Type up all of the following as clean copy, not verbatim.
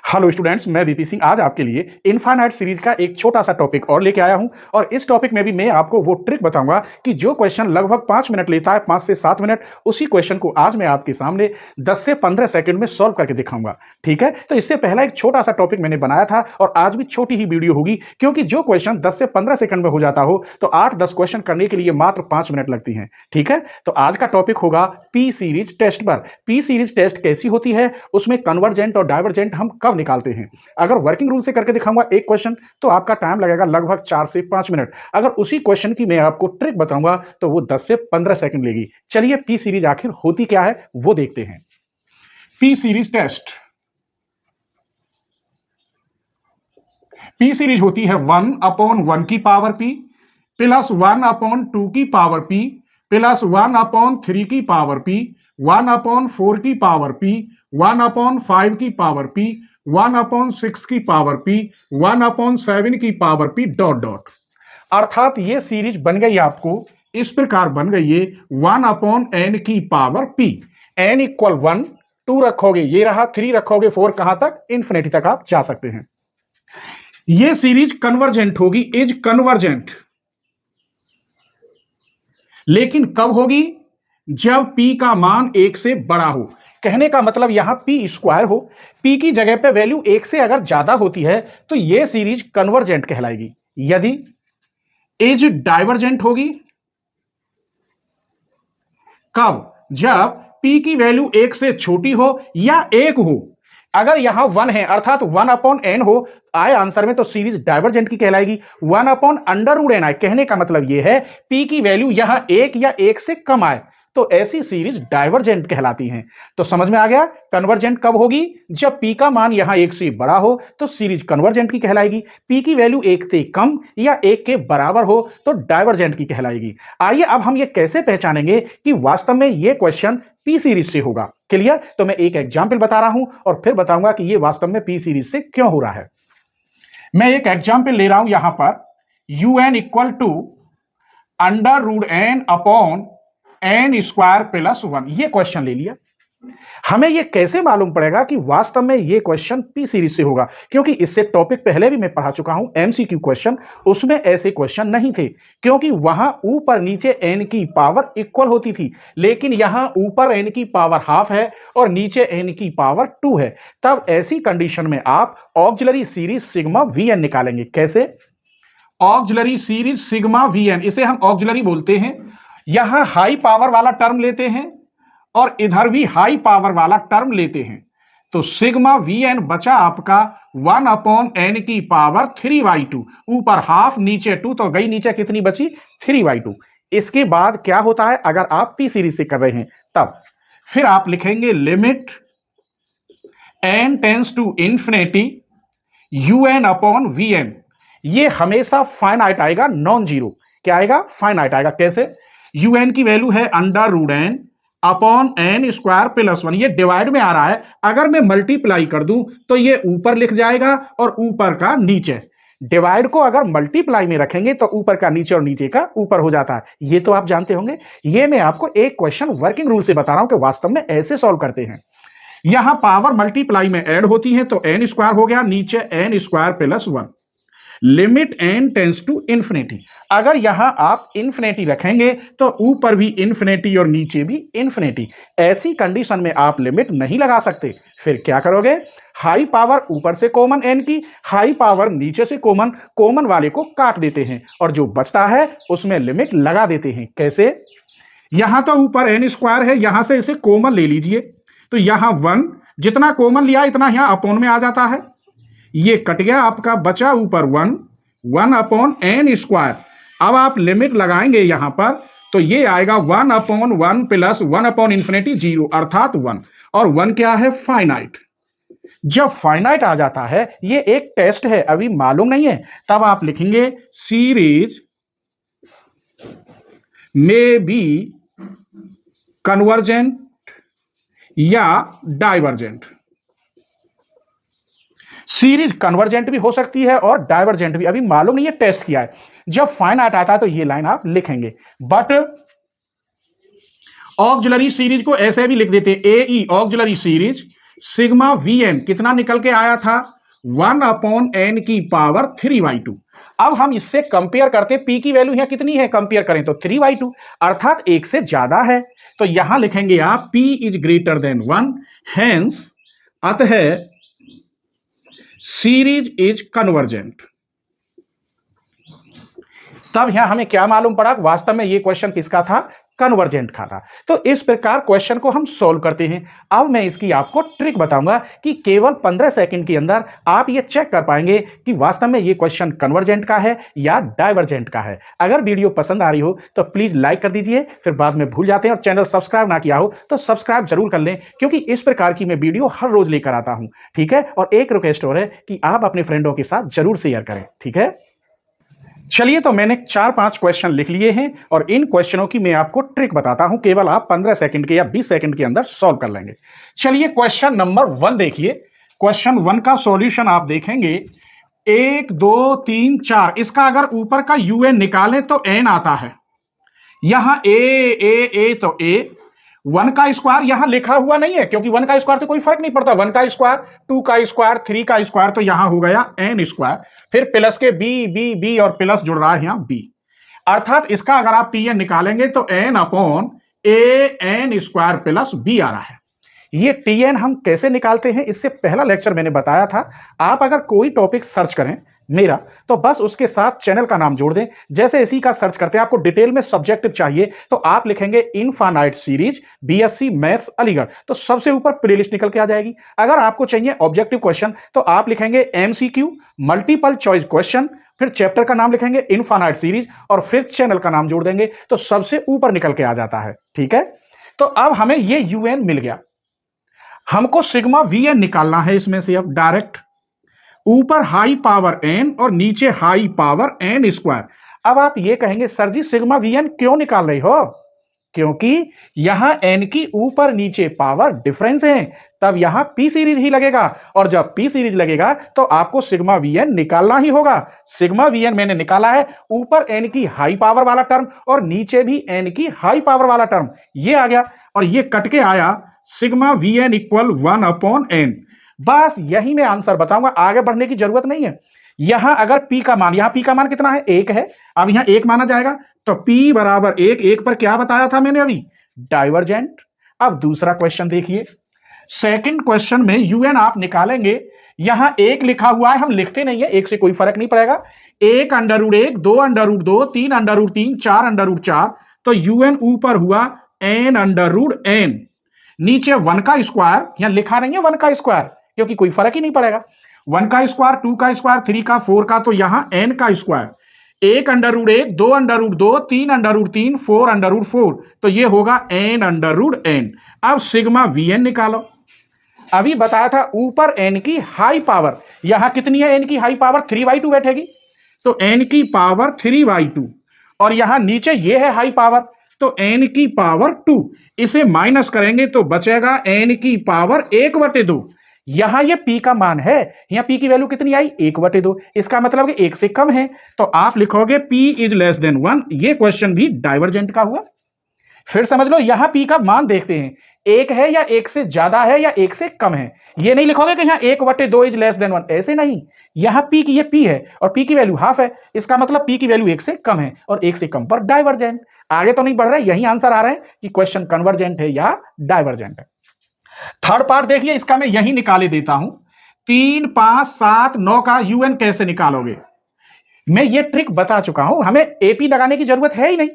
Hello students, मैं VP Singh आज आपके लिए इनफाइनाइट सीरीज का एक छोटा सा टॉपिक और लेके आया हूं। और इस टॉपिक में भी मैं आपको वो ट्रिक बताऊंगा कि जो क्वेश्चन लगभग 5 मिनट लेता है, 5 से 7 मिनट, उसी क्वेश्चन को आज मैं आपके सामने 10 से 15 सेकंड में सॉल्व करके दिखाऊंगा। ठीक है, तो इससे पहला एक छोटा सा टॉपिक मैंने बनाया था और आज भी छोटी ही वीडियो होगी, क्योंकि जो क्वेश्चन 10 से 15 सेकंड में हो जाता हो तो 8-10 क्वेश्चन करने के लिए मात्र 5 मिनट लगती हैं। ठीक है, तो आज का टॉपिक होगा पी सीरीज टेस्ट पर। पी सीरीज टेस्ट कैसी होती है, उसमें कन्वर्जेंट और डाइवर्जेंट हम कब निकालते हैं। अगर वर्किंग रूल से करके दिखाऊंगा एक क्वेश्चन तो आपका टाइम लगेगा लगभग 4 से 5 मिनट। अगर उसी क्वेश्चन की मैं आपको ट्रिक बताऊंगा तो वो 10 से 15 सेकंड लेगी। चलिए पी सीरीज आखिर होती क्या है वो देखते हैं। P series test, P series होती है 1/1 की पावर p प्लस 1/2 की पावर p प्लस 1/3 की पावर p 1/4 की पावर p 1/5 की पावर p 1/6 की पावर p 1/7 की पावर p डॉट डॉट। अर्थात ये सीरीज बन गई आपको इस प्रकार बन गई है 1/n की पावर p। n इक्वल 1, 2 रखोगे ये रहा, 3 रखोगे 4, कहां तक, इन्फिनिटी तक आप जा सकते हैं। ये सीरीज कन्वर्जेंट होगी, इज कन्वर्जेंट, लेकिन कब होगी, जब p का मान 1 से बड़ा हो। कहने का मतलब यहां p स्क्वायर हो, p की जगह पे वैल्यू 1 से अगर ज्यादा होती है तो यह सीरीज कन्वर्जेंट कहलाएगी। यदि इज डाइवर्जेंट होगी कब, जब p की वैल्यू 1 से छोटी हो या 1 हो। अगर यहां 1 है अर्थात 1/n हो आए आंसर में तो सीरीज डाइवर्जेंट की कहलाएगी। 1/√n आए, कहने का मतलब यह है p की वैल्यू यहां 1 या 1 से कम आए तो ऐसी सीरीज डाइवर्जेंट कहलाती हैं। तो समझ में आ गया, कन्वर्जेंट कब होगी, जब p का मान यहां 1 से बड़ा हो तो सीरीज कन्वर्जेंट की कहलाएगी। p की वैल्यू 1 से कम या 1 के बराबर हो तो डाइवर्जेंट की कहलाएगी। आइए अब हम ये कैसे पहचानेंगे कि वास्तव में ये क्वेश्चन पी सीरीज से होगा। क्लियर, तो मैं एक एग्जाम्पल बता रहा हूं और फिर बताऊंगा कि ये वास्तव में पी सीरीज से क्यों हो रहा है। मैं एक एग्जाम्पल ले रहा हूं यहां पर, un equal to under root n/n² plus 1, ये क्वेश्चन ले लिया। हमें यह कैसे मालूम पड़ेगा कि वास्तव में यह क्वेश्चन पी सीरीज से होगा, क्योंकि इससे टॉपिक पहले भी मैं पढ़ा चुका हूं एमसीक्यू क्वेश्चन, उसमें ऐसे क्वेश्चन नहीं थे, क्योंकि वहां ऊपर नीचे n की पावर इक्वल होती थी, लेकिन यहां ऊपर n की पावर हाफ है और नीचे n की पावर 2 है। तब ऐसी कंडीशन में आप ऑक्सिलरी सीरीज सिग्मा वीएन निकालेंगे। कैसे, ऑक्सिलरी सीरीज सिग्मा वीएन, इसे हम ऑक्सिलरी बोलते हैं। यहां हाई पावर वाला टर्म लेते हैं और इधर भी हाई पावर वाला टर्म लेते हैं, तो सिग्मा वीएन बचा आपका 1/n की पावर 3/2, ऊपर हाफ नीचे 2, तो गई नीचे कितनी बची, 3/2। इसके बाद क्या होता है, अगर आप पी सीरीज से कर रहे हैं तब फिर आप लिखेंगे limit n tends to infinity un/vn। ये हमेशा फाइनाइट आएगा, नॉन जीरो। क्या आएगा, फाइनाइट आएगा। कैसे, un की वैल्यू है अंडर√n/n² प्लस 1, ये डिवाइड में आ रहा है, अगर मैं मल्टीप्लाई कर दूं तो ये ऊपर लिख जाएगा और ऊपर का नीचे। डिवाइड को अगर मल्टीप्लाई में रखेंगे तो ऊपर का नीचे और नीचे का ऊपर हो जाता है, ये तो आप जानते होंगे। ये मैं आपको एक क्वेश्चन वर्किंग रूल से बता रहा हूं कि वास्तव में ऐसे सॉल्व करते हैं। यहां पावर मल्टीप्लाई में ऐड होती है तो n² हो गया, नीचे n² plus 1, limit n tends to infinity. अगर यहां आप इंफिनिटी रखेंगे तो ऊपर भी इंफिनिटी और नीचे भी इंफिनिटी। ऐसी कंडीशन में आप लिमिट नहीं लगा सकते, फिर क्या करोगे, हाई पावर ऊपर से कॉमन n की, हाई पावर नीचे से कॉमन, कॉमन वाले को काट देते हैं और जो बचता है उसमें लिमिट लगा देते हैं। कैसे, यहां तो ऊपर n² है, यहां से इसे कॉमन ले लीजिए, तो यहां 1 जितना कॉमन लिया इतना यहां अपॉन में आ जाता है, ये कट गया, आपका बचा ऊपर 1/n²। अब आप लिमिट लगाएंगे यहां पर तो ये आएगा 1/1 प्लस 1/∞ 0, अर्थात 1। और 1 क्या है, फाइनाइट। जब फाइनाइट आ जाता है, ये एक टेस्ट है, अभी मालूम नहीं है, तब आप लिखेंगे सीरीज में बी कन्वर्जेंट या डाइवर्जेंट। सीरीज कन्वर्जेंट भी हो सकती है और डाइवर्जेंट भी, अभी मालूम नहीं है, टेस्ट किया है। जब फाइनाइट आता है तो ये लाइन आप लिखेंगे, बट ऑक्सिलरी सीरीज को ऐसे भी लिख देते A E auxiliary series sigma V N कितना निकल के आया था 1/n की पावर 3/2। अब हम इससे कंपेयर करते हैं, पी की वैल्यू यहां कितनी है, कंपेयर करें तो 3/2 अर्थात एक से ज्यादा है। तो यहां लिखेंगे आप p is greater than 1, hence अतः सीरीज इज कन्वर्जेंट। तब यहां हमें क्या मालूम पड़ा, वास्तव में ये क्वेश्चन किसका था, कन्वर्जेंट का था। तो इस प्रकार क्वेश्चन को हम सॉल्व करते हैं। अब मैं इसकी आपको ट्रिक बताऊंगा कि केवल 15 सेकंड के अंदर आप ये चेक कर पाएंगे कि वास्तव में ये क्वेश्चन कन्वर्जेंट का है या डाइवर्जेंट का है। अगर वीडियो पसंद आ रही हो तो प्लीज लाइक कर दीजिए, फिर बाद में भूल जाते हैं, और चैनल सब्सक्राइब ना किया हो तो सब्सक्राइब जरूर कर लें, क्योंकि इस प्रकार की मैं वीडियो हर रोज लेकर आता हूं। ठीक है, और एक रिक्वेस्ट और है कि आप अपने फ्रेंडों के साथ जरूर शेयर करें। ठीक है, चलिए, तो मैंने 4-5 क्वेश्चन लिख लिए हैं और इन क्वेश्चनों की मैं आपको ट्रिक बताता हूं, केवल आप 15 सेकंड के या 20 सेकंड के अंदर सॉल्व कर लेंगे। चलिए, क्वेश्चन नंबर 1 देखिए। क्वेश्चन 1 का सॉल्यूशन आप देखेंगे 1 2 3 4, इसका अगर ऊपर का यूएन निकालें तो एन आता है। यहां ए तो ए 1 का स्क्वायर यहां लिखा हुआ नहीं है, क्योंकि 1 का स्क्वायर से कोई फर्क नहीं पड़ता। 1 का स्क्वायर, 2 का स्क्वायर, 3 का स्क्वायर, तो यहां हो गया एन स्क्वायर। फिर प्लस के बी बी बी और प्लस जुड़ रहा है यहां बी, अर्थात इसका अगर आप टी एन निकालेंगे तो N upon A N square plus B आ रहा है। ये टी एन हम कैसे निकालते हैं, इससे पहला लेक्चर मैंने बताया था। आप अगर कोई टॉपिक सर्च करें मेरा, तो बस उसके साथ चैनल का नाम जोड़ दें। जैसे इसी का सर्च करते हैं, आपको डिटेल में सब्जेक्टिव चाहिए तो आप लिखेंगे infinite series BSc maths Aligarh, तो सबसे ऊपर प्लेलिस्ट निकल के आ जाएगी। अगर आपको चाहिए ऑब्जेक्टिव क्वेश्चन तो आप लिखेंगे एमसीक्यू मल्टीपल चॉइस क्वेश्चन, फिर चैप्टर का नाम लिखेंगे इनफाइनाइट सीरीज और फिर चैनल का नाम जोड़ देंगे, तो सबसे ऊपर निकल के आ जाता है। ठीक है, तो अब हमें ये यूएन मिल गया, हमको सिग्मा वीएन निकालना है इसमें से। अब डायरेक्ट ऊपर हाई पावर एन और नीचे हाई पावर एन स्क्वायर। अब आप ये कहेंगे सर जी सिग्मा वीएन क्यों निकाल रही हो, क्योंकि यहां एन की ऊपर नीचे पावर डिफरेंस है, तब यहां पी सीरीज ही लगेगा, और जब पी सीरीज लगेगा तो आपको सिग्मा वीएन निकालना ही होगा। सिग्मा वीएन मैंने निकाला है, ऊपर एन की हाई पावर वाला टर्म और नीचे भी एन की हाई पावर वाला टर्म, ये आ गया और ये कट के आया सिग्मा वीएन इक्वल 1/n। बस यही मैं आंसर बताऊंगा, आगे बढ़ने की जरूरत नहीं है। यहां अगर p का मान, यहां p का मान कितना है, 1 है, अब यहां 1 माना जाएगा तो p बराबर 1, 1 पर क्या बताया था मैंने अभी, डाइवर्जेंट। अब दूसरा क्वेश्चन देखिए, सेकंड क्वेश्चन में यूएन आप निकालेंगे, यहां 1 लिखा हुआ है, हम लिखते नहीं है, 1 से कोई फर्क नहीं पड़ेगा। 1 √1, 2 √2, 3 √3, 4 √4, तो यूएन ऊपर हुआ n/n, नीचे 1 का स्क्वायर, यहां लिखा नहीं है 1 का स्क्वायर क्योंकि कोई फर्क ही नहीं पड़ेगा। 1 का स्क्वायर, 2 का स्क्वायर, 3 का, 4 का, तो यहां n का स्क्वायर, 1 √1, 2 √2, 3 √3, 4 √4, तो ये होगा n/n। अब सिग्मा वीएन निकालो। अभी बताया था ऊपर n की हाई पावर, यहां कितनी है n की हाई पावर, 3/2 बैठेगी, तो n की पावर 3/2, और यहां नीचे ये है हाई पावर, तो n की पावर 2, इसे माइनस करेंगे तो बचेगा n की पावर 1/2। यहां ये p का मान है, यहां p की वैल्यू कितनी आई, 1/2, इसका मतलब कि 1 से कम है, तो आप लिखोगे p इज लेस देन 1। ये क्वेश्चन भी डाइवर्जेंट का हुआ। फिर समझ लो, यहां p का मान देखते हैं, 1 है या 1 से ज्यादा है या 1 से कम है। ये नहीं लिखोगे कि यहां 1/2 इज लेस देन 1, ऐसे नहीं। यहां p की, ये p है और p की वैल्यू हाफ है, इसका मतलब p की वैल्यू 1 से कम है, और 1 से कम पर डाइवर्जेंट। आगे तो नहीं बढ़ रहा है, यही आंसर आ रहा है कि क्वेश्चन कन्वर्जेंट है या डाइवर्जेंट है। थर्ड पार्ट देखिए, इसका मैं यही निकाले देता हूं। 3 5 7 9 का यूएन कैसे निकालोगे, मैं ये ट्रिक बता चुका हूं, हमें एपी लगाने की जरूरत है ही नहीं,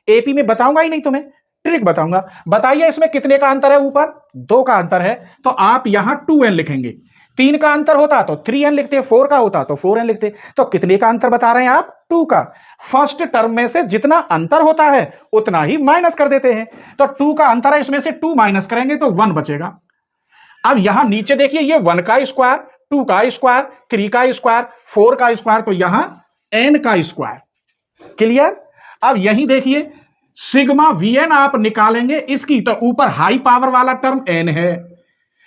एपी में बताऊंगा ही नहीं, तुम्हें ट्रिक बताऊंगा। बताइए इसमें कितने का अंतर है, ऊपर 2 का अंतर है, तो आप यहां 2n लिखेंगे। 3 का अंतर होता तो 3n लिखते, 4 का होता तो 4n लिखते, तो कितने का अंतर बता रहे हैं आप, 2 का। फर्स्ट टर्म में से जितना अंतर होता है उतना ही माइनस कर देते हैं, तो 2 का अंतर है, इसमें से 2 माइनस करेंगे तो 1 बचेगा। अब यहां नीचे देखिए, ये 1 का स्क्वायर, 2 का स्क्वायर, 3 का स्क्वायर, 4 का स्क्वायर, तो यहां n का स्क्वायर। क्लियर। अब यही देखिए सिग्मा वीएन आप निकालेंगे इसकी, तो ऊपर हाई पावर वाला टर्म n है,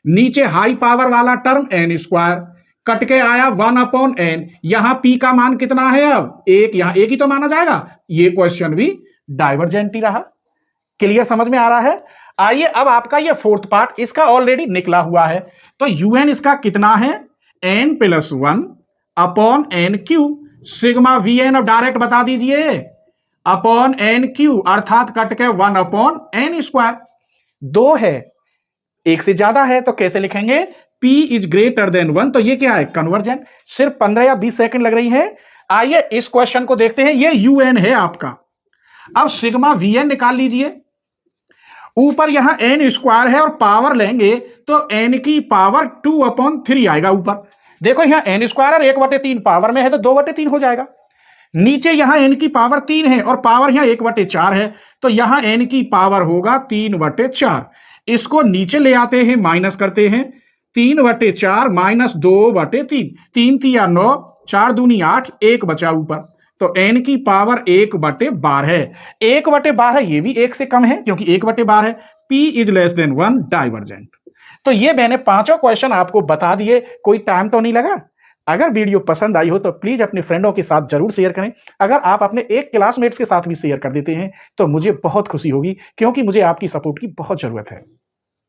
नीचे हाई पावर वाला टर्म n स्क्वायर, कट के आया 1/n। यहां p का मान कितना है, अब 1, यहां 1 ही तो माना जाएगा, ये क्वेश्चन भी डाइवर्जेंट ही रहा। क्लियर, समझ में आ रहा है। आइए अब आपका ये फोर्थ पार्ट, इसका ऑलरेडी निकला हुआ है। तो यूएन इसका कितना है, N plus 1 upon N Q, sigma V N, अब डायरेक्ट बता दीजिए, अपॉन एन क्यू, अर्थात कट के 1 अपॉन एन स्क्वायर। 2 है, एक से ज्यादा है तो कैसे लिखेंगे, P इज ग्रेटर देन 1, तो ये क्या है, कन्वर्जन। सिर्फ 15 या 20 सेकंड लग रही है। आइए इस क्वेश्चन को देखते हैं, ये यूएन है आपका। अब सिग्मा वीएन निकाल लीजिए, ऊपर यहां एन स्क्वायर है और पावर लेंगे तो एन की पावर 2 अपॉन 3 आएगा ऊपर। देखो यहां एन स्क्वायर और 1/3 पावर में है तो 2/3 हो जाएगा। नीचे यहां एन की पावर 3 है और पावर यहां 1/4 है, तो यहां एन की पावर होगा 3/4। इसको नीचे ले आते हैं, माइनस करते हैं, 3/4 माइनस 2/3, 3 3 9, 4 दूनी 8, 1 बचा ऊपर, तो n की पावर 1/12 है। 1/12 है, ये भी 1 से कम है क्योंकि 1/12 है। P is less than 1, divergent. तो ये मैंने पांचों क्वेश्चन आपको बता दिए, कोई टाइम तो नहीं लगा। अगर वीडियो पसंद आई हो तो प्लीज अपने फ्रेंडों के साथ जरूर शेयर करें। अगर आप अपने एक क्लासमेट्स के साथ भी शेयर कर देते हैं तो मुझे बहुत खुशी होगी, क्योंकि मुझे आपकी सपोर्ट की बहुत जरूरत है।